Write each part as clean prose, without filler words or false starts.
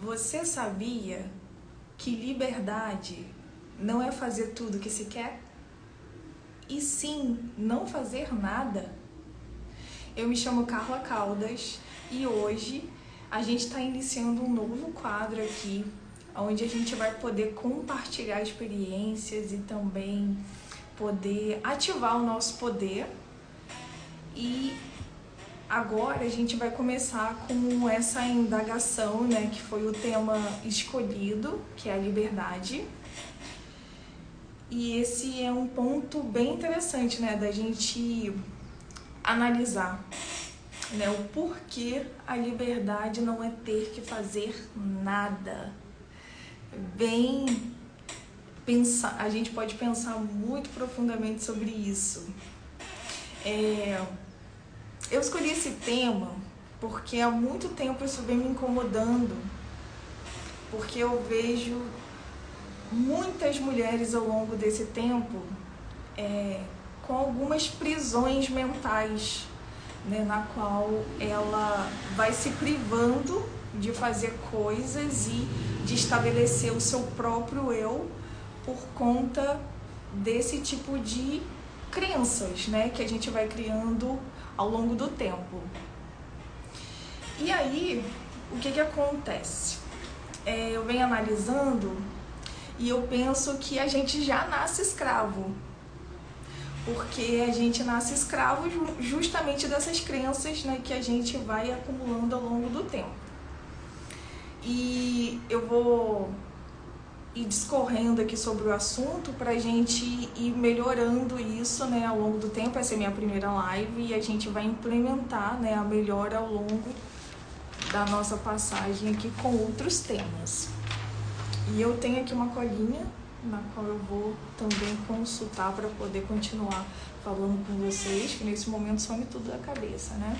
Você sabia que liberdade não é fazer tudo o que se quer? E sim, não fazer nada? Eu me chamo Carla Caldas e hoje a gente está iniciando um novo quadro aqui, onde a gente vai poder compartilhar experiências e também poder ativar o nosso poder. E agora a gente vai começar com essa indagação, né, que foi o tema escolhido, que é a liberdade. E esse é um ponto bem interessante, né, da gente analisar, né, o porquê a liberdade não é ter que fazer nada. A gente pode pensar muito profundamente sobre isso. Eu escolhi esse tema porque há muito tempo isso vem me incomodando, porque eu vejo muitas mulheres ao longo desse tempo com algumas prisões mentais, né, na qual ela vai se privando de fazer coisas e de estabelecer o seu próprio eu por conta desse tipo de crenças, né, que a gente vai criando ao longo do tempo. E aí, o que acontece? Eu venho analisando e eu penso que a gente já nasce escravo, porque a gente nasce escravo justamente dessas crenças, né, que a gente vai acumulando ao longo do tempo. E eu vou ir discorrendo aqui sobre o assunto para a gente ir melhorando isso, né, ao longo do tempo. Essa é a minha primeira live e a gente vai implementar, né, a melhora ao longo da nossa passagem aqui com outros temas. E eu tenho aqui uma colinha na qual eu vou também consultar para poder continuar falando com vocês, que nesse momento some tudo da cabeça, né?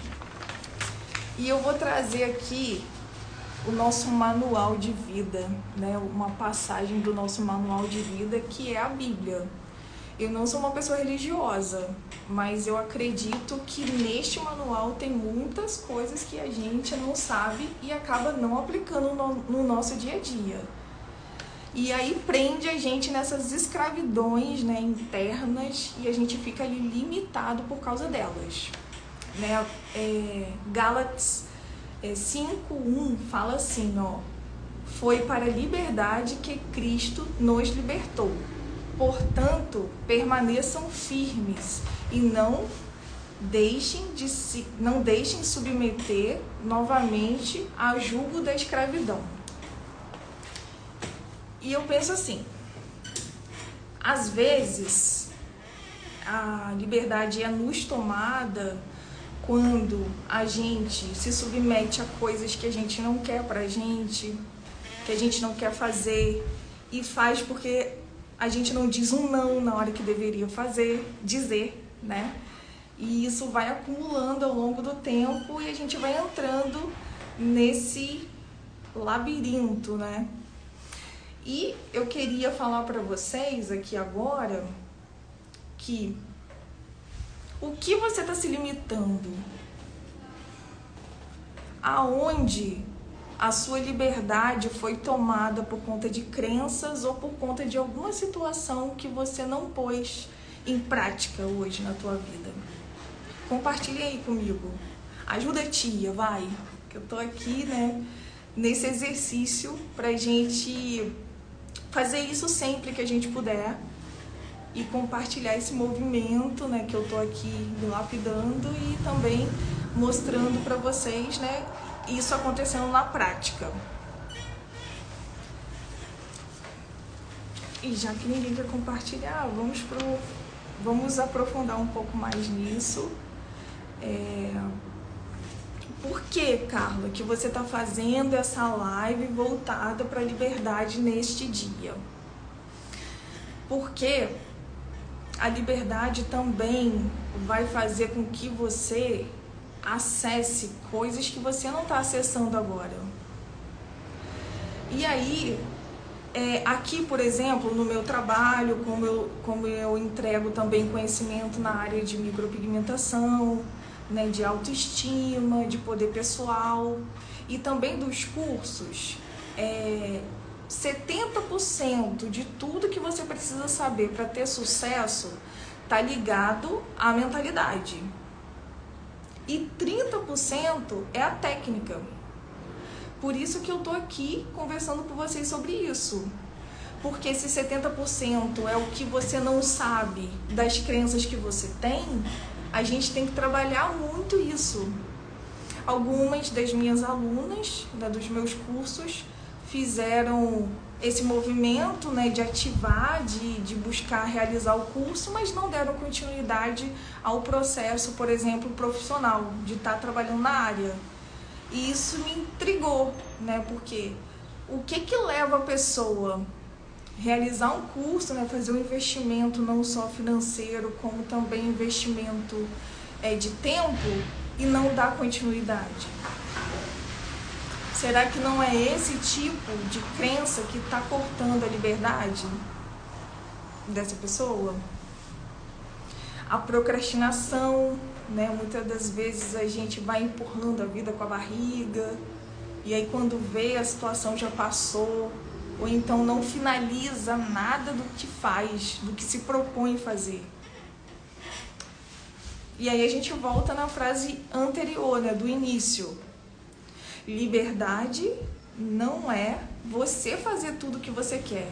E eu vou trazer aqui o nosso manual de vida, né? Uma passagem do nosso manual de vida, que é a Bíblia. Eu não sou uma pessoa religiosa, mas eu acredito que neste manual tem muitas coisas que a gente não sabe e acaba não aplicando no nosso dia a dia. E aí prende a gente nessas escravidões, né, internas, e a gente fica ali limitado por causa delas, né? Gálatas 5:1 fala assim, ó: foi para a liberdade que Cristo nos libertou. Portanto, permaneçam firmes e não deixem submeter novamente a jugo da escravidão. E eu penso assim, às vezes a liberdade é nos tomada quando a gente se submete a coisas que a gente não quer pra gente, que a gente não quer fazer, e faz porque a gente não diz um não na hora que deveria dizer, né? E isso vai acumulando ao longo do tempo e a gente vai entrando nesse labirinto, né? E eu queria falar para vocês aqui agora que o que você está se limitando? Aonde a sua liberdade foi tomada por conta de crenças ou por conta de alguma situação que você não pôs em prática hoje na tua vida? Compartilhe aí comigo. Ajuda a tia, vai. Que eu tô aqui, né, nesse exercício pra gente fazer isso sempre que a gente puder e compartilhar esse movimento, né, que eu tô aqui lapidando e também mostrando para vocês, né, isso acontecendo na prática. E já que ninguém quer compartilhar, vamos aprofundar um pouco mais nisso. Por que, Carla, que você está fazendo essa live voltada para a liberdade neste dia? Porque a liberdade também vai fazer com que você acesse coisas que você não está acessando agora. E aí, aqui, por exemplo, no meu trabalho, como eu entrego também conhecimento na área de micropigmentação, né, de autoestima, de poder pessoal e também dos cursos, 70% de tudo que você precisa saber para ter sucesso tá ligado à mentalidade. E 30% é a técnica. Por isso que eu tô aqui conversando com vocês sobre isso. Porque esse 70% é o que você não sabe das crenças que você tem, a gente tem que trabalhar muito isso. Algumas das minhas alunas, dos meus cursos, fizeram esse movimento, né, de ativar, de buscar realizar o curso, mas não deram continuidade ao processo, por exemplo, profissional, de estar trabalhando na área. E isso me intrigou, né, porque o que leva a pessoa a realizar um curso, né, fazer um investimento não só financeiro, como também investimento de tempo e não dar continuidade? Será que não é esse tipo de crença que está cortando a liberdade dessa pessoa? A procrastinação, né? Muitas das vezes a gente vai empurrando a vida com a barriga e aí quando vê a situação já passou, ou então não finaliza nada do que faz, do que se propõe fazer. E aí a gente volta na frase anterior, né, do início. Liberdade não é você fazer tudo o que você quer.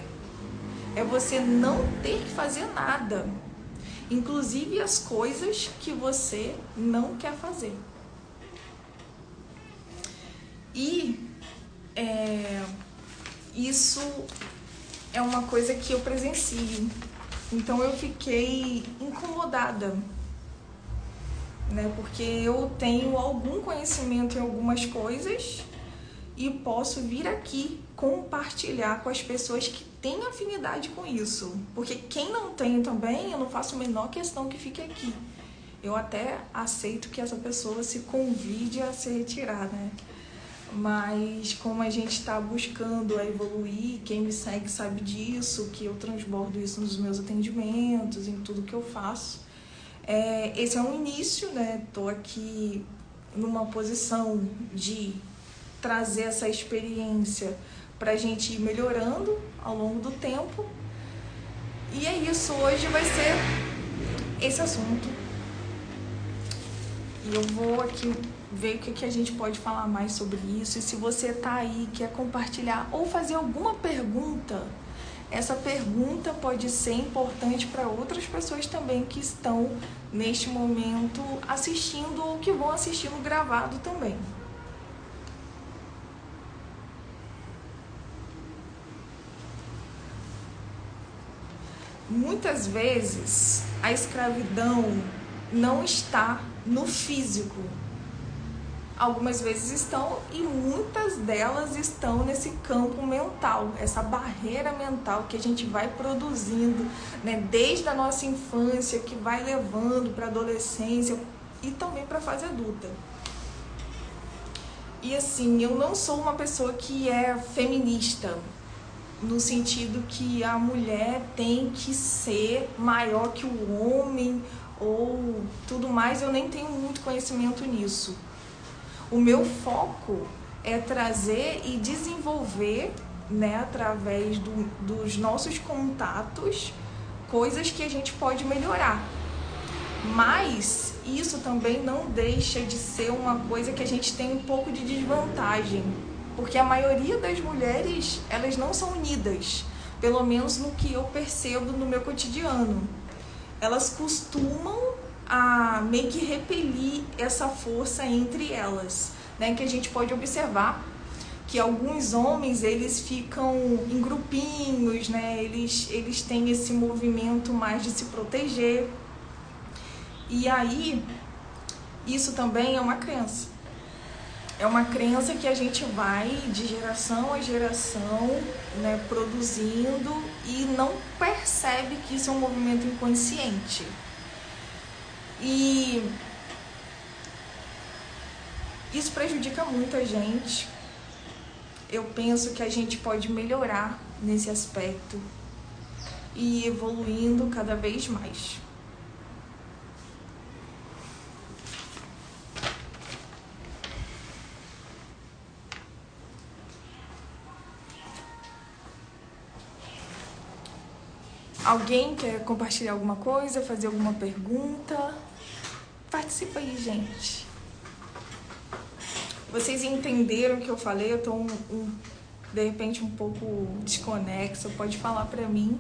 É você não ter que fazer nada. Inclusive as coisas que você não quer fazer. E isso é uma coisa que eu presencio. Então eu fiquei incomodada, né? Porque eu tenho algum conhecimento em algumas coisas e posso vir aqui compartilhar com as pessoas que têm afinidade com isso. Porque quem não tem também, eu não faço a menor questão que fique aqui. Eu até aceito que essa pessoa se convide a se retirar, né? Mas como a gente está buscando a evoluir, quem me segue sabe disso, que eu transbordo isso nos meus atendimentos, em tudo que eu faço. Esse é um início, né? Estou aqui numa posição de trazer essa experiência para a gente ir melhorando ao longo do tempo. E é isso, hoje vai ser esse assunto. E eu vou aqui ver o que a gente pode falar mais sobre isso. E se você tá aí, quer compartilhar ou fazer alguma pergunta, essa pergunta pode ser importante para outras pessoas também que estão neste momento assistindo ou que vão assistir no gravado também. Muitas vezes a escravidão não está no físico. Algumas vezes estão e muitas delas estão nesse campo mental, essa barreira mental que a gente vai produzindo, né, desde a nossa infância, que vai levando para a adolescência e também para a fase adulta. E assim, eu não sou uma pessoa que é feminista, no sentido que a mulher tem que ser maior que o homem ou tudo mais, eu nem tenho muito conhecimento nisso. O meu foco é trazer e desenvolver, né, através dos nossos contatos, coisas que a gente pode melhorar. Mas isso também não deixa de ser uma coisa que a gente tem um pouco de desvantagem, porque a maioria das mulheres, elas não são unidas, pelo menos no que eu percebo no meu cotidiano. Elas costumam a meio que repelir essa força entre elas, né? Que a gente pode observar que alguns homens, eles ficam em grupinhos, né? Eles têm esse movimento mais de se proteger. E aí, isso também é uma crença. É uma crença que a gente vai de geração a geração, né, produzindo e não percebe que isso é um movimento inconsciente. E isso prejudica muito a gente. Eu penso que a gente pode melhorar nesse aspecto e ir evoluindo cada vez mais. Alguém quer compartilhar alguma coisa, fazer alguma pergunta? Participa aí, gente. Vocês entenderam o que eu falei? Eu tô de repente um pouco desconexa. Pode falar pra mim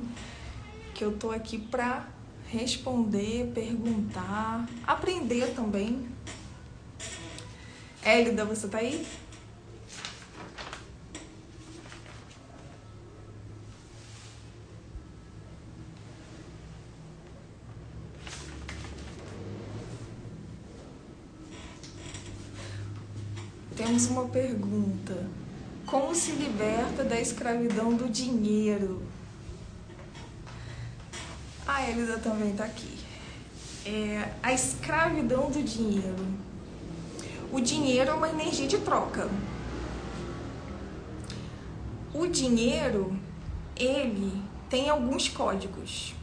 que eu tô aqui pra responder, perguntar, aprender também. Hélida, você tá aí? Temos uma pergunta. Como se liberta da escravidão do dinheiro? A Elida também está aqui. A escravidão do dinheiro. O dinheiro é uma energia de troca. O dinheiro, ele tem alguns códigos.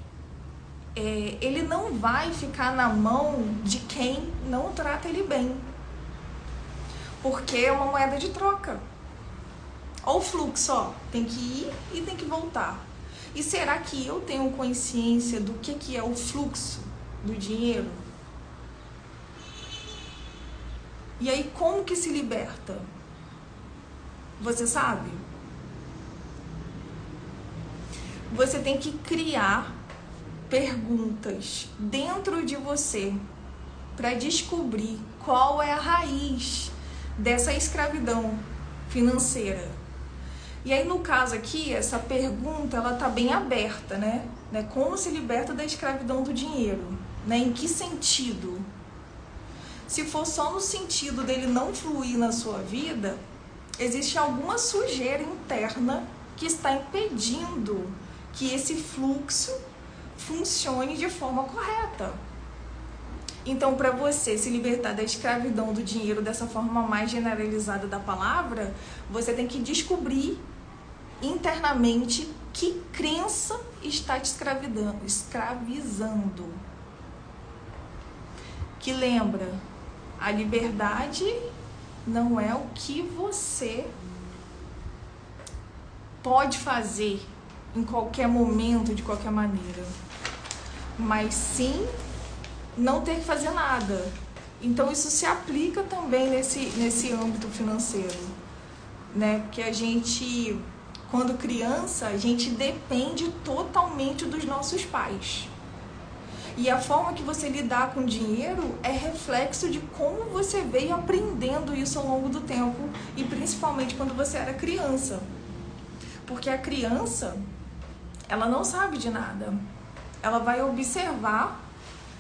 Ele não vai ficar na mão de quem não trata ele bem. Porque é uma moeda de troca. Olha o fluxo, ó. Tem que ir e tem que voltar. E será que eu tenho consciência do que é o fluxo do dinheiro? E aí, como que se liberta? Você sabe? Você tem que criar perguntas dentro de você para descobrir qual é a raiz dessa escravidão financeira. E aí, no caso aqui, essa pergunta, ela tá bem aberta, né? Como se liberta da escravidão do dinheiro? Em que sentido? Se for só no sentido dele não fluir na sua vida, existe alguma sujeira interna que está impedindo que esse fluxo funcione de forma correta. Então, para você se libertar da escravidão do dinheiro dessa forma mais generalizada da palavra, você tem que descobrir internamente que crença está te escravizando. Que lembra, a liberdade não é o que você pode fazer em qualquer momento, de qualquer maneira, mas sim não ter que fazer nada. Então isso se aplica também nesse âmbito financeiro, Porque a gente, quando criança, a gente depende totalmente dos nossos pais. E a forma que você lidar com o dinheiro é reflexo de como você veio aprendendo isso ao longo do tempo e principalmente quando você era criança. Porque a criança, ela não sabe de nada. Ela vai observar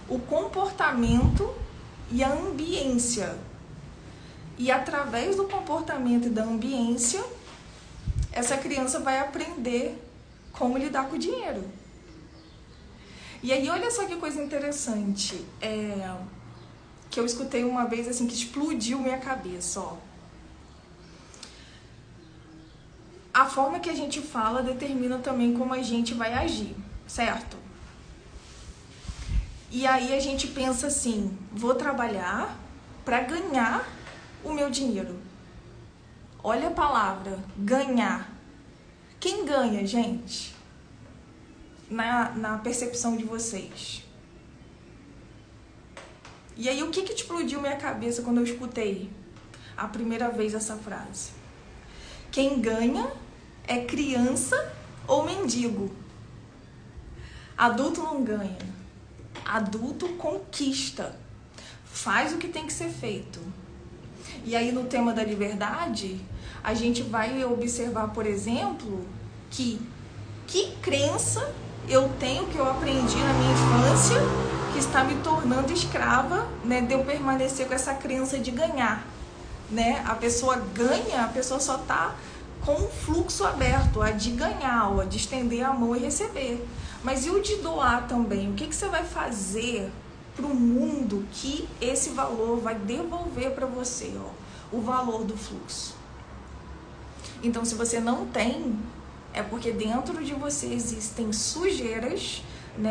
o comportamento e a ambiência. E através do comportamento e da ambiência, essa criança vai aprender como lidar com o dinheiro. E aí, olha só que coisa interessante, que eu escutei uma vez assim, que explodiu minha cabeça, ó. A forma que a gente fala determina também como a gente vai agir, certo? E aí a gente pensa assim, vou trabalhar para ganhar o meu dinheiro. Olha a palavra, ganhar. Quem ganha, gente? Na percepção de vocês. E aí, o que explodiu minha cabeça quando eu escutei a primeira vez essa frase? Quem ganha é criança ou mendigo. Adulto não ganha. Adulto conquista. Faz o que tem que ser feito. E aí, no tema da liberdade, a gente vai observar, por exemplo, que crença eu tenho, que eu aprendi na minha infância, que está me tornando escrava, de eu permanecer com essa crença de ganhar, A pessoa ganha, a pessoa só está com um fluxo aberto, a de ganhar, a de estender a mão e receber. Mas e o de doar também? O que você vai fazer para o mundo que esse valor vai devolver para você, o valor do fluxo? Então, se você não tem, é porque dentro de você existem sujeiras,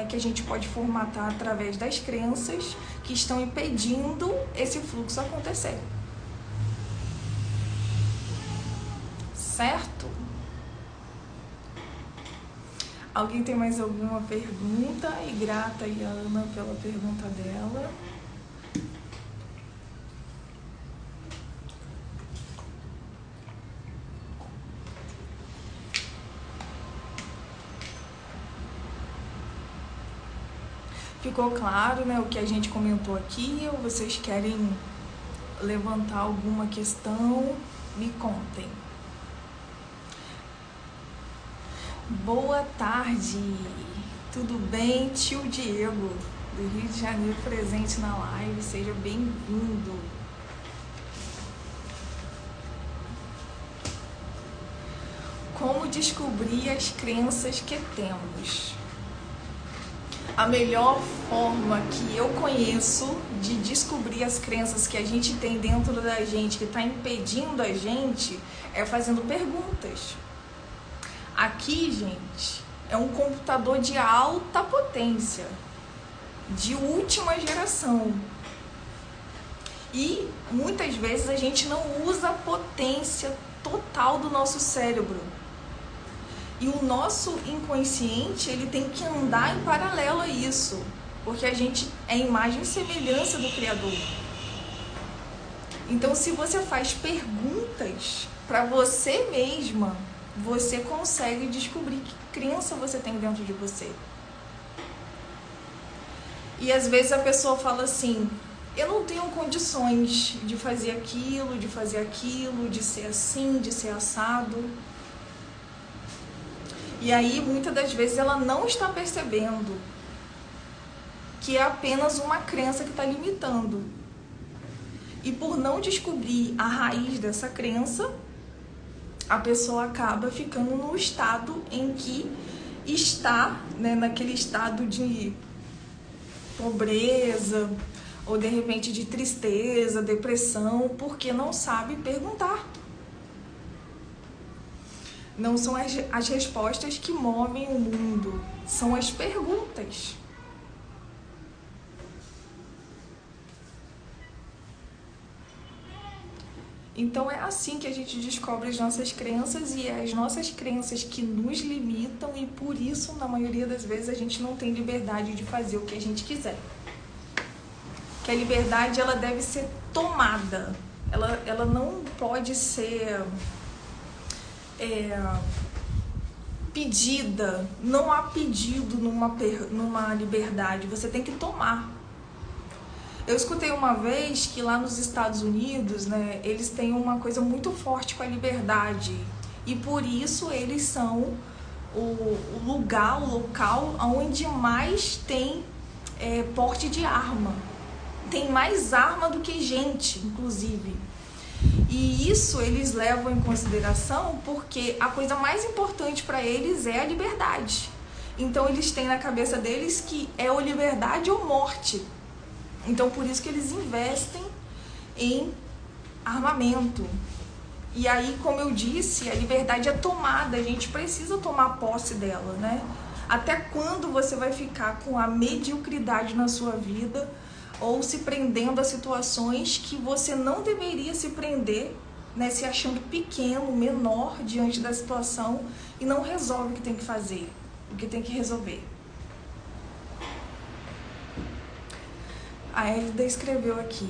que a gente pode formatar através das crenças que estão impedindo esse fluxo acontecer. Certo? Alguém tem mais alguma pergunta? E grata aí a Ana pela pergunta dela. Ficou claro, né, o que a gente comentou aqui? Ou vocês querem levantar alguma questão? Me contem. Boa tarde, tudo bem? Tio Diego, do Rio de Janeiro, presente na live, seja bem-vindo. Como descobrir as crenças que temos? A melhor forma que eu conheço de descobrir as crenças que a gente tem dentro da gente, que está impedindo a gente, é fazendo perguntas. Aqui, gente, é um computador de alta potência, de última geração. E muitas vezes a gente não usa a potência total do nosso cérebro. E o nosso inconsciente, ele tem que andar em paralelo a isso, porque a gente é imagem e semelhança do Criador. Então, se você faz perguntas para você mesma, você consegue descobrir que crença você tem dentro de você. E às vezes a pessoa fala assim, eu não tenho condições de fazer aquilo, de ser assim, de ser assado. E aí, muitas das vezes, ela não está percebendo que é apenas uma crença que está limitando. E por não descobrir a raiz dessa crença, a pessoa acaba ficando no estado em que está, né, naquele estado de pobreza, ou de repente de tristeza, depressão, porque não sabe perguntar. Não são as respostas que movem o mundo, são as perguntas. Então é assim que a gente descobre as nossas crenças, e é as nossas crenças que nos limitam, e por isso, na maioria das vezes, a gente não tem liberdade de fazer o que a gente quiser. Que a liberdade, ela deve ser tomada, ela não pode ser pedida. Não há pedido numa liberdade, você tem que tomar. Eu escutei uma vez que lá nos Estados Unidos, né, eles têm uma coisa muito forte com a liberdade, e por isso eles são o local onde mais tem porte de arma. Tem mais arma do que gente, inclusive. E isso eles levam em consideração porque a coisa mais importante para eles é a liberdade. Então eles têm na cabeça deles que é ou liberdade ou morte. Então por isso que eles investem em armamento. E aí, como eu disse, a liberdade é tomada, a gente precisa tomar posse dela, né? Até quando você vai ficar com a mediocridade na sua vida, ou se prendendo a situações que você não deveria se prender, né, se achando pequeno, menor diante da situação, e não resolve o que tem que fazer, o que tem que resolver. A Elida escreveu aqui,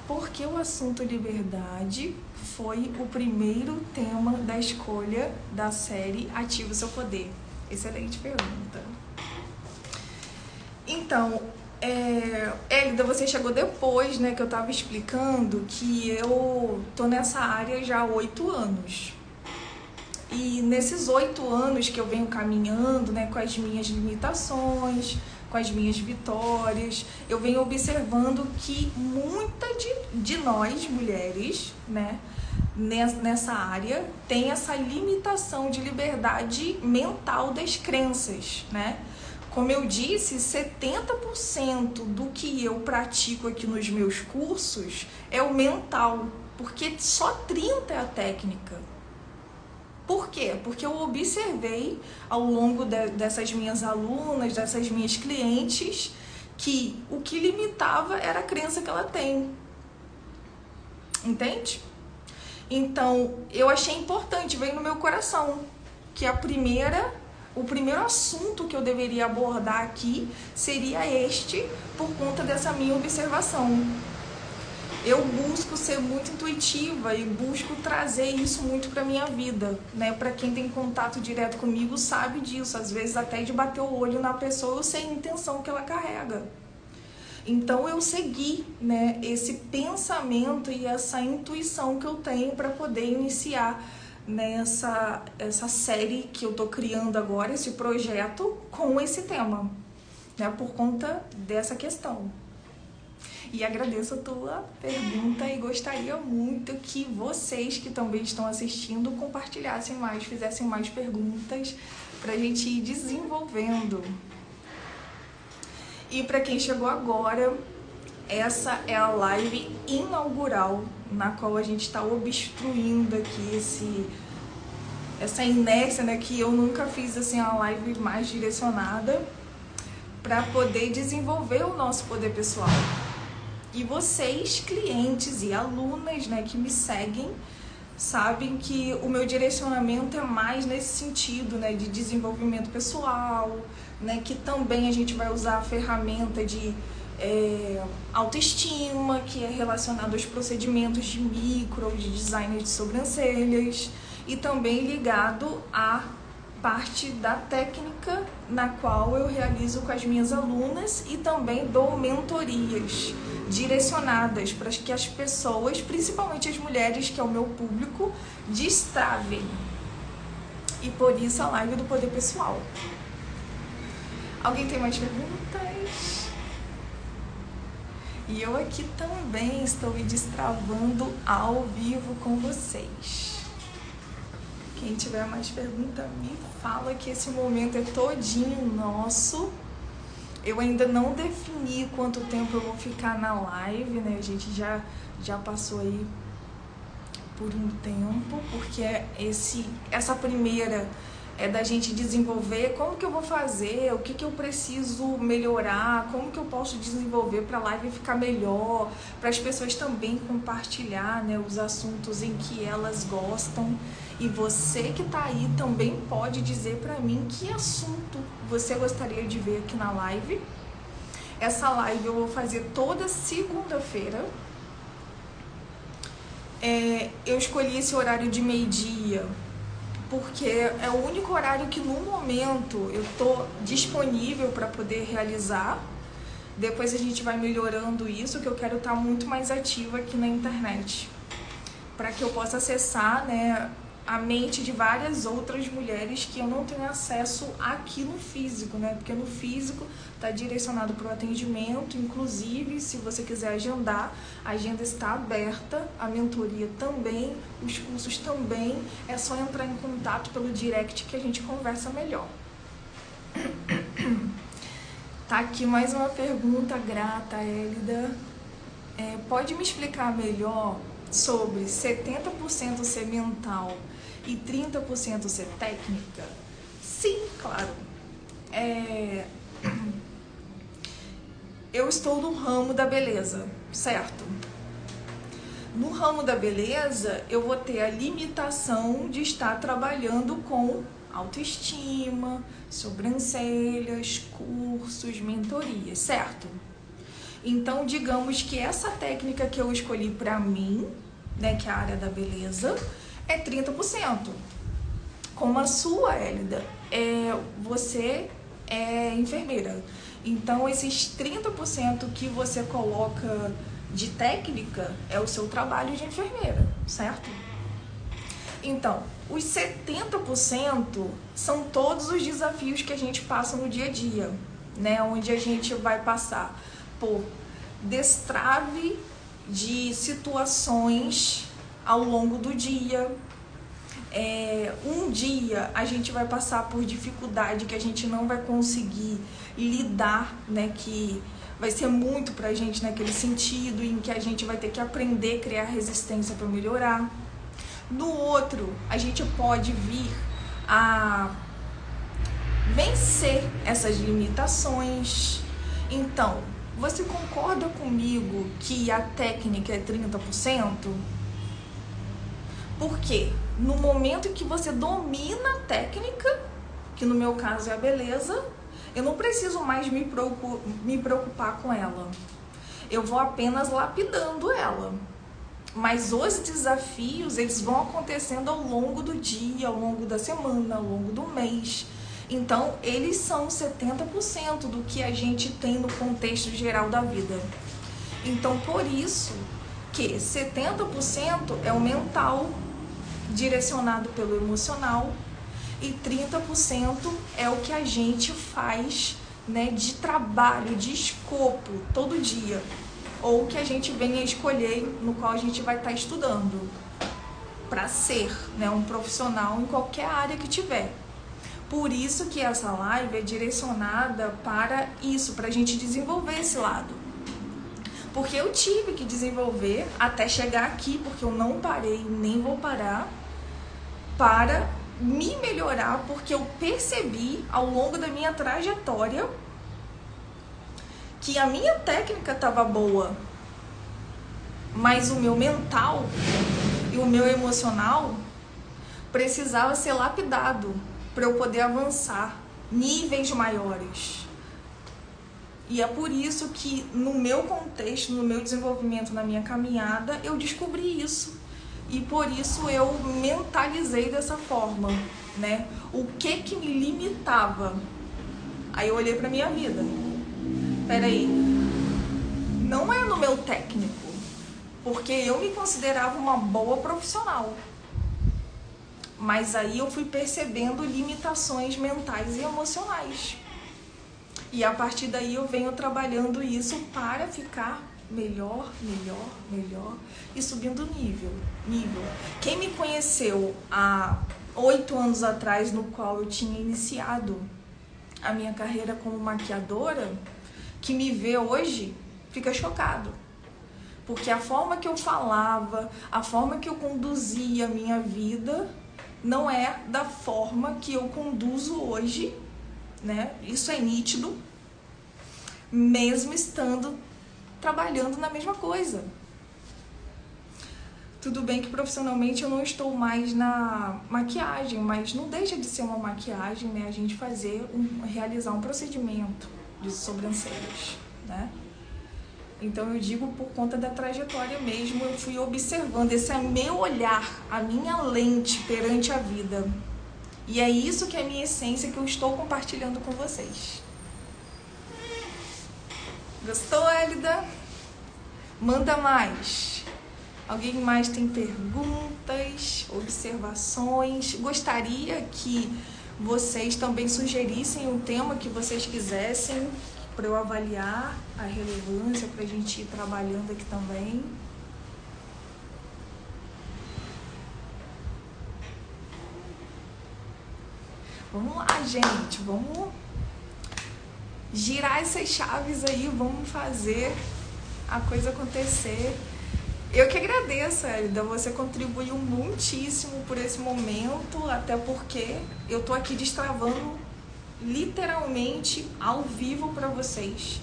por que o assunto liberdade foi o primeiro tema da escolha da série Ative o Seu Poder? Excelente pergunta. Então, Elida, você chegou depois, né, que eu estava explicando que eu tô nessa área já há 8 anos. E nesses 8 anos que eu venho caminhando, né, com as minhas limitações, com as minhas vitórias, eu venho observando que muita de nós, mulheres, né, nessa área, tem essa limitação de liberdade mental das crenças, né? Como eu disse, 70% do que eu pratico aqui nos meus cursos é o mental, porque só 30% é a técnica. Por quê? Porque eu observei ao longo dessas minhas alunas, dessas minhas clientes, que o que limitava era a crença que ela tem. Entende? Então, eu achei importante, veio no meu coração, que a primeira o primeiro assunto que eu deveria abordar aqui seria este, por conta dessa minha observação. Eu busco ser muito intuitiva e busco trazer isso muito para minha vida, né? Para quem tem contato direto comigo sabe disso, às vezes até de bater o olho na pessoa eu sei a intenção que ela carrega. Então eu segui, né, esse pensamento e essa intuição que eu tenho para poder iniciar nessa série que eu tô criando agora, esse projeto com esse tema, né, por conta dessa questão. E agradeço a tua pergunta e gostaria muito que vocês que também estão assistindo compartilhassem mais, fizessem mais perguntas para a gente ir desenvolvendo. E para quem chegou agora, essa é a live inaugural na qual a gente está obstruindo aqui essa inércia, né, que eu nunca fiz assim uma live mais direcionada para poder desenvolver o nosso poder pessoal. E vocês, clientes e alunas, né, que me seguem, sabem que o meu direcionamento é mais nesse sentido, né, de desenvolvimento pessoal, né, que também a gente vai usar a ferramenta de autoestima, que é relacionado aos procedimentos de micro, de design de sobrancelhas, e também ligado à parte da técnica na qual eu realizo com as minhas alunas e também dou mentorias direcionadas para que as pessoas, principalmente as mulheres, que é o meu público, destravem. E por isso a live do poder pessoal. Alguém tem mais perguntas? E eu aqui também estou me destravando ao vivo com vocês. Quem tiver mais pergunta, me fala que esse momento é todinho nosso. Eu ainda não defini quanto tempo eu vou ficar na live, né? A gente já passou aí por um tempo, porque essa primeira é da gente desenvolver como que eu vou fazer, o que eu preciso melhorar, como que eu posso desenvolver para a live ficar melhor, para as pessoas também compartilhar, né, os assuntos em que elas gostam. E você que está aí também pode dizer para mim que assunto você gostaria de ver aqui na live. Essa live eu vou fazer toda segunda-feira. Eu escolhi esse horário de meio-dia porque é o único horário que no momento eu estou disponível para poder realizar. Depois a gente vai melhorando isso, que eu quero estar muito mais ativa aqui na internet, para que eu possa acessar, né, a mente de várias outras mulheres que eu não tenho acesso aqui no físico, né? Porque no físico está direcionado para o atendimento, inclusive se você quiser agendar, a agenda está aberta, a mentoria também, os cursos também, é só entrar em contato pelo direct que a gente conversa melhor. Tá aqui mais uma pergunta grata, Hélida. Pode me explicar melhor sobre 70% ser mental e 30% ser técnica? Sim, claro. Eu estou no ramo da beleza, certo? No ramo da beleza, eu vou ter a limitação de estar trabalhando com autoestima, sobrancelhas, cursos, mentorias, certo? Então, digamos que essa técnica que eu escolhi para mim, né, que é a área da beleza, é 30%. Como a sua, Hélida, você é enfermeira. Então, esses 30% que você coloca de técnica é o seu trabalho de enfermeira, certo? Então, os 70% são todos os desafios que a gente passa no dia a dia, né? Onde a gente vai passar por destrave de situações ao longo do dia. Um dia a gente vai passar por dificuldade que a gente não vai conseguir lidar, né? Que vai ser muito pra gente naquele sentido em que a gente vai ter que aprender a criar resistência para melhorar. No outro, a gente pode vir a vencer essas limitações. Então, você concorda comigo que a técnica é 30%? Porque no momento em que você domina a técnica, que no meu caso é a beleza, eu não preciso mais me preocupar com ela. Eu vou apenas lapidando ela. Mas os desafios, eles vão acontecendo ao longo do dia, ao longo da semana, ao longo do mês. Então, eles são 70% do que a gente tem no contexto geral da vida. Então, por isso que 70% é o mental, direcionado pelo emocional, e 30% é o que a gente faz, né, de trabalho, de escopo, todo dia. Ou que a gente venha escolher, no qual a gente vai estar estudando para ser, né, um profissional em qualquer área que tiver. Por isso que essa live é direcionada para isso, para a gente desenvolver esse lado. Porque eu tive que desenvolver até chegar aqui, porque eu não parei, nem vou parar, para me melhorar, porque eu percebi ao longo da minha trajetória que a minha técnica estava boa, mas o meu mental e o meu emocional precisava ser lapidado para eu poder avançar níveis maiores. E é por isso que no meu contexto, no meu desenvolvimento, na minha caminhada, eu descobri isso. E por isso eu mentalizei dessa forma, né? O que me limitava? Aí eu olhei para minha vida. Peraí, não é no meu técnico, porque eu me considerava uma boa profissional. Mas aí eu fui percebendo limitações mentais e emocionais. E a partir daí eu venho trabalhando isso para ficar melhor e subindo nível. Quem me conheceu há 8 anos atrás, no qual eu tinha iniciado a minha carreira como maquiadora, que me vê hoje, fica chocado. Porque a forma que eu falava, a forma que eu conduzia a minha vida, não é da forma que eu conduzo hoje, né? Isso é nítido, mesmo estando trabalhando na mesma coisa. Tudo bem que profissionalmente eu não estou mais na maquiagem, mas não deixa de ser uma maquiagem, né? A gente realizar um procedimento de sobrancelhas, né? Então eu digo por conta da trajetória mesmo, eu fui observando, esse é meu olhar, a minha lente perante a vida. E é isso que é a minha essência, que eu estou compartilhando com vocês. Gostou, Hélida? Manda mais. Alguém mais tem perguntas, observações? Gostaria que vocês também sugerissem um tema que vocês quisessem para eu avaliar a relevância, para a gente ir trabalhando aqui também. Vamos lá, gente, vamos girar essas chaves aí, vamos fazer a coisa acontecer. Eu que agradeço, Hélida, você contribuiu muitíssimo por esse momento, até porque eu tô aqui destravando literalmente ao vivo para vocês,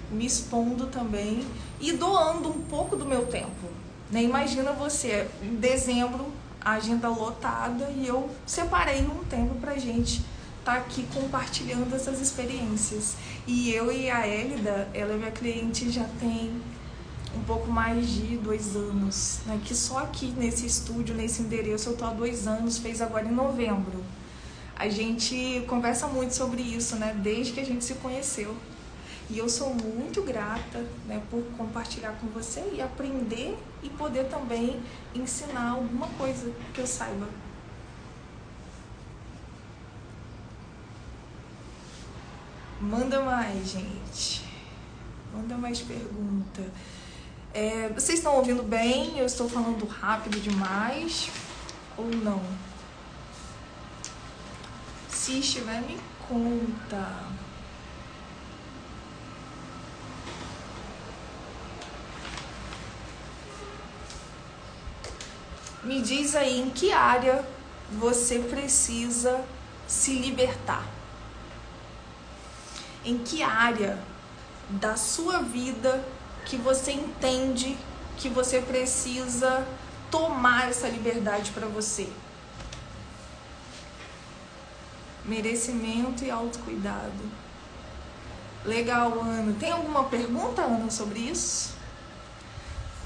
me expondo também e doando um pouco do meu tempo, né? Imagina você, em dezembro, a agenda lotada, e eu separei um tempo pra gente estar aqui compartilhando essas experiências. E eu e a Hélida, ela é minha cliente já tem um pouco mais de 2 anos, né? Que só aqui nesse estúdio, nesse endereço, eu tô há 2 anos, fez agora em novembro. A gente conversa muito sobre isso, né? Desde que a gente se conheceu. E eu sou muito grata, né, por compartilhar com você e aprender e poder também ensinar alguma coisa que eu saiba. Manda mais, gente. Manda mais pergunta. Vocês estão ouvindo bem? Eu estou falando rápido demais ou não? Se estiver, me conta. Me diz aí em que área você precisa se libertar. Em que área da sua vida que você entende que você precisa tomar essa liberdade para você? Merecimento e autocuidado. Legal, Ana. Tem alguma pergunta, Ana, sobre isso?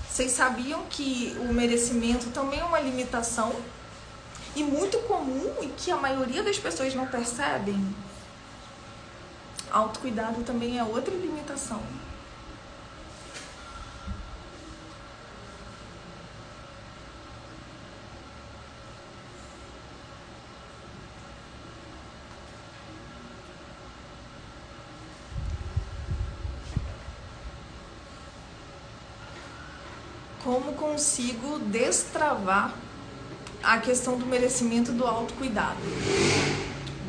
Vocês sabiam que o merecimento também é uma limitação? E muito comum e que a maioria das pessoas não percebem? Autocuidado também é outra limitação. Como consigo destravar a questão do merecimento e do autocuidado?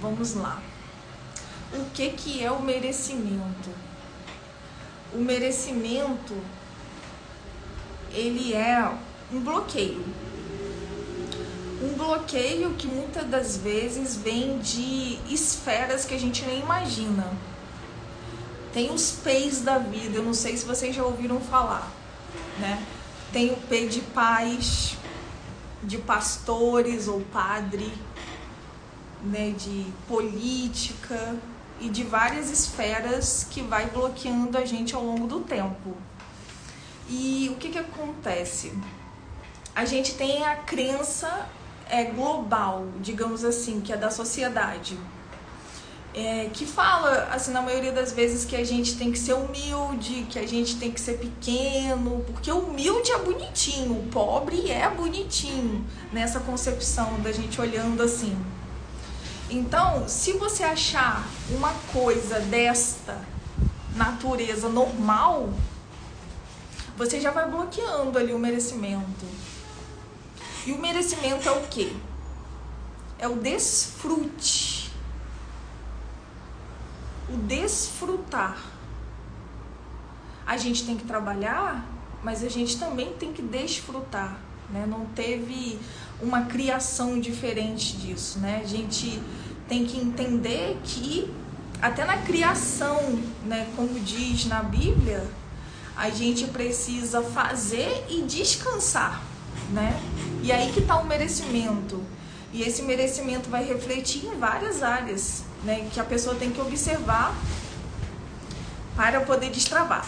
Vamos lá. O que é o merecimento? O merecimento, ele é um bloqueio. Um bloqueio que muitas das vezes vem de esferas que a gente nem imagina. Tem os P's da vida, eu não sei se vocês já ouviram falar, né? Tem o P de pais, de pastores ou padre, né, de política e de várias esferas que vai bloqueando a gente ao longo do tempo. E o que acontece? A gente tem a crença global, digamos assim, que é da sociedade, que fala, assim, na maioria das vezes que a gente tem que ser humilde, que a gente tem que ser pequeno, porque o humilde é bonitinho, o pobre é bonitinho, nessa concepção da gente olhando assim. Então, se você achar uma coisa desta natureza normal, você já vai bloqueando ali o merecimento. E o merecimento é o quê? É o desfrute. O desfrutar. A gente tem que trabalhar, mas a gente também tem que desfrutar, né? Não teve uma criação diferente disso, né? A gente tem que entender que até na criação, né, como diz na Bíblia, a gente precisa fazer e descansar, né? E aí que está o merecimento. E esse merecimento vai refletir em várias áreas, né, que a pessoa tem que observar para poder destravar.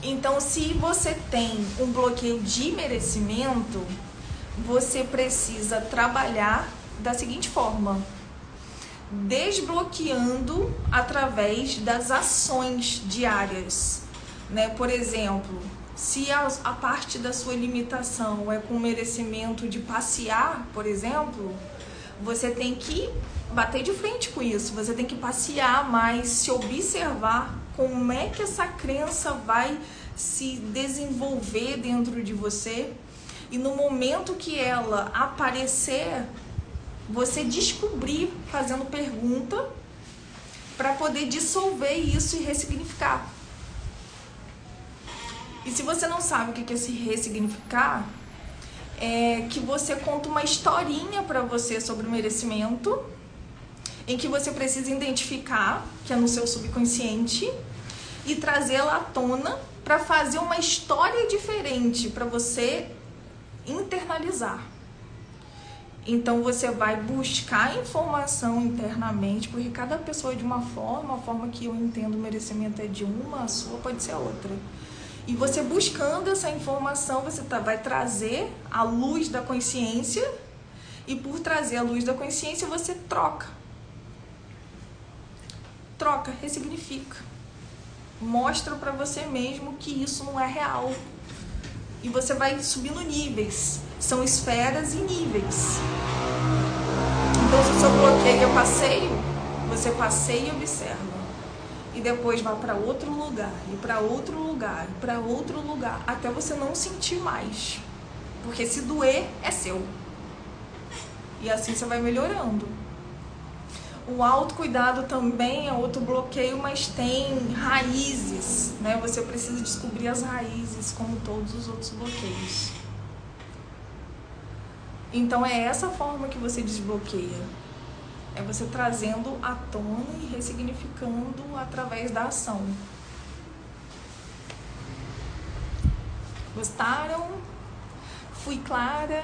Então, se você tem um bloqueio de merecimento, você precisa trabalhar da seguinte forma: desbloqueando através das ações diárias, né? Por exemplo, se a parte da sua limitação é com o merecimento de passear, por exemplo, você tem que bater de frente com isso, você tem que passear mais, se observar como é que essa crença vai se desenvolver dentro de você, e no momento que ela aparecer, você descobrir fazendo pergunta para poder dissolver isso e ressignificar. E se você não sabe o que é se ressignificar, é que você conta uma historinha para você sobre o merecimento, em que você precisa identificar, que é no seu subconsciente, e trazê-la à tona para fazer uma história diferente para você internalizar. Então você vai buscar informação internamente, porque cada pessoa é de uma forma, a forma que eu entendo o merecimento é de uma, a sua pode ser outra. E você buscando essa informação, você vai trazer a luz da consciência, e por trazer a luz da consciência, você troca, ressignifica, mostra para você mesmo que isso não é real. E você vai subindo níveis, são esferas e níveis. Então, se o seu bloqueio é passeio, você passeia e observa. E depois vai para outro lugar, e para outro lugar, e para outro lugar, até você não sentir mais. Porque se doer, é seu. E assim você vai melhorando. O autocuidado também é outro bloqueio, mas tem raízes, né? Você precisa descobrir as raízes, como todos os outros bloqueios. Então é essa forma que você desbloqueia. É você trazendo à tona e ressignificando através da ação. Gostaram? Fui clara?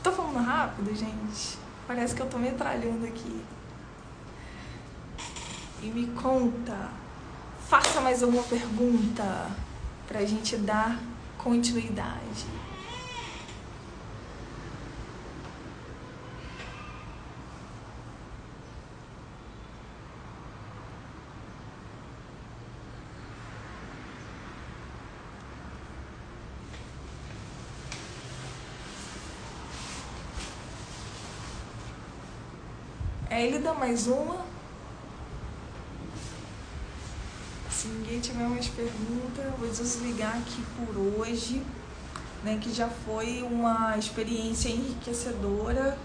Tô falando rápido, gente? Parece que eu tô metralhando aqui. E me conta, faça mais uma pergunta pra gente dar continuidade. Elida, mais uma. Se ninguém tiver mais perguntas, eu vou desligar aqui por hoje, né? Que já foi uma experiência enriquecedora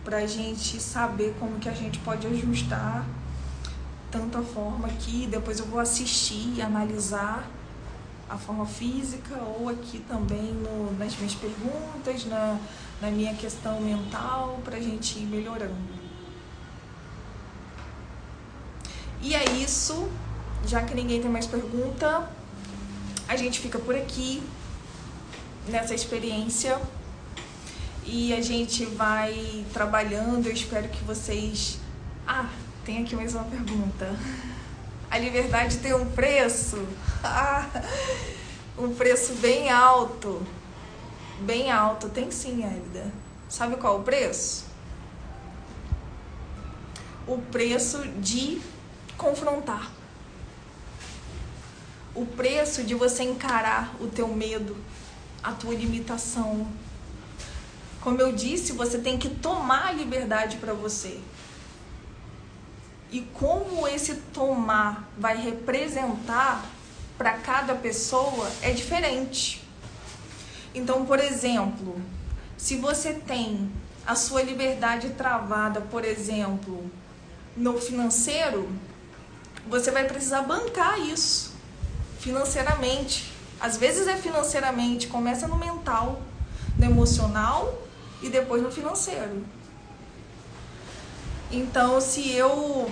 pra gente saber como que a gente pode ajustar tanto a forma aqui, depois eu vou assistir e analisar a forma física ou aqui também nas minhas perguntas, na minha questão mental, pra gente ir melhorando. E é isso, já que ninguém tem mais pergunta, a gente fica por aqui nessa experiência e a gente vai trabalhando. Eu espero que vocês... tem aqui mais uma pergunta. A liberdade tem um preço? Um preço bem alto. Bem alto. Tem sim, Elida. Sabe qual é o preço? O preço de confrontar. O preço de você encarar o teu medo, a tua limitação. Como eu disse, você tem que tomar a liberdade para você. E como esse tomar vai representar para cada pessoa é diferente. Então, por exemplo, se você tem a sua liberdade travada, por exemplo, no financeiro, você vai precisar bancar isso financeiramente. Às vezes é financeiramente, começa no mental, no emocional e depois no financeiro. Então, se eu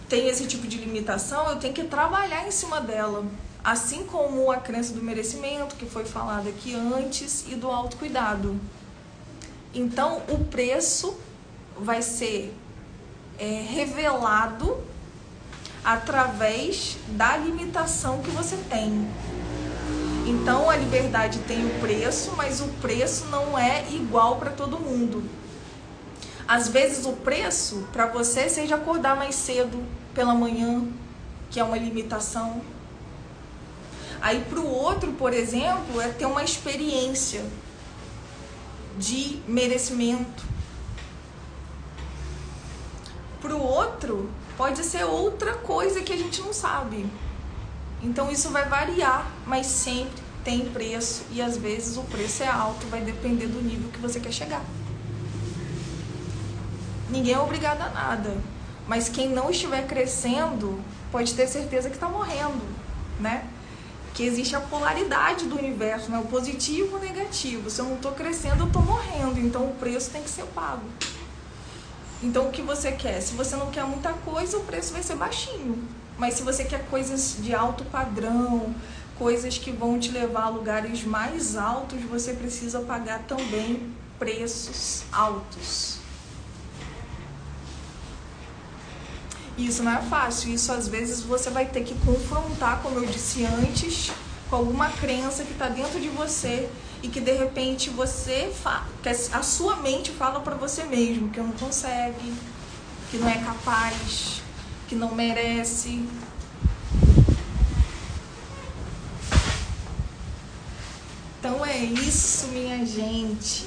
tenho esse tipo de limitação, eu tenho que trabalhar em cima dela. Assim como a crença do merecimento, que foi falada aqui antes, e do autocuidado. Então, o preço vai ser revelado através da limitação que você tem. Então, a liberdade tem o preço, mas o preço não é igual para todo mundo. Às vezes o preço para você seja acordar mais cedo pela manhã, que é uma limitação. Aí para o outro, por exemplo, é ter uma experiência de merecimento. Para o outro, pode ser outra coisa que a gente não sabe. Então isso vai variar, mas sempre tem preço e às vezes o preço é alto, vai depender do nível que você quer chegar. Ninguém é obrigado a nada, mas quem não estiver crescendo pode ter certeza que está morrendo, né? Que existe a polaridade do universo, né? O positivo e o negativo. Se eu não estou crescendo, eu estou morrendo, então o preço tem que ser pago. Então o que você quer? Se você não quer muita coisa, o preço vai ser baixinho. Mas se você quer coisas de alto padrão, coisas que vão te levar a lugares mais altos, você precisa pagar também preços altos. Isso não é fácil, isso às vezes você vai ter que confrontar, como eu disse antes, com alguma crença que está dentro de você e que de repente que a sua mente fala para você mesmo que não consegue, que não é capaz, que não merece. Então é isso, minha gente.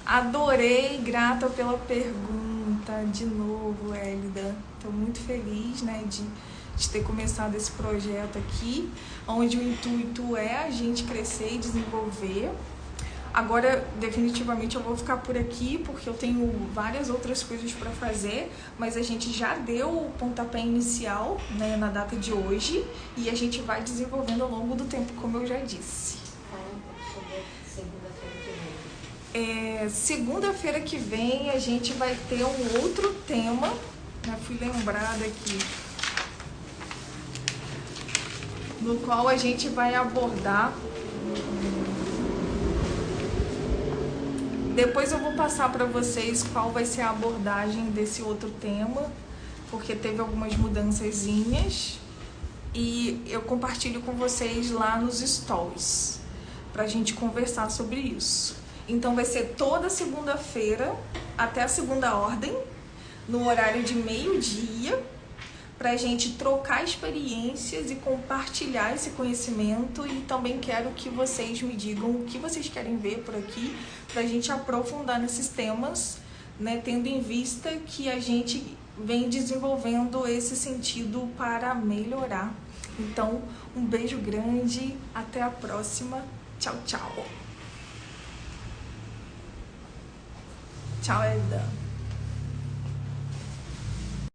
Adorei, grata pela pergunta de novo, Elida. Estou muito feliz, né, de ter começado esse projeto aqui, onde o intuito é a gente crescer e desenvolver. Agora, definitivamente, eu vou ficar por aqui, porque eu tenho várias outras coisas para fazer, mas a gente já deu o pontapé inicial, né, na data de hoje, e a gente vai desenvolvendo ao longo do tempo, como eu já disse. Segunda-feira que vem a gente vai ter um outro tema, né? Fui lembrada aqui, no qual a gente vai abordar Depois eu vou passar para vocês qual vai ser a abordagem desse outro tema, porque teve algumas mudançazinhas e eu compartilho com vocês lá nos stories pra gente conversar sobre isso. Então vai ser toda segunda-feira até a segunda ordem, no horário de meio-dia, pra gente trocar experiências e compartilhar esse conhecimento. E também quero que vocês me digam o que vocês querem ver por aqui, pra gente aprofundar nesses temas, né, tendo em vista que a gente vem desenvolvendo esse sentido para melhorar. Então, um beijo grande, até a próxima. Tchau, tchau. Tchau, Eda.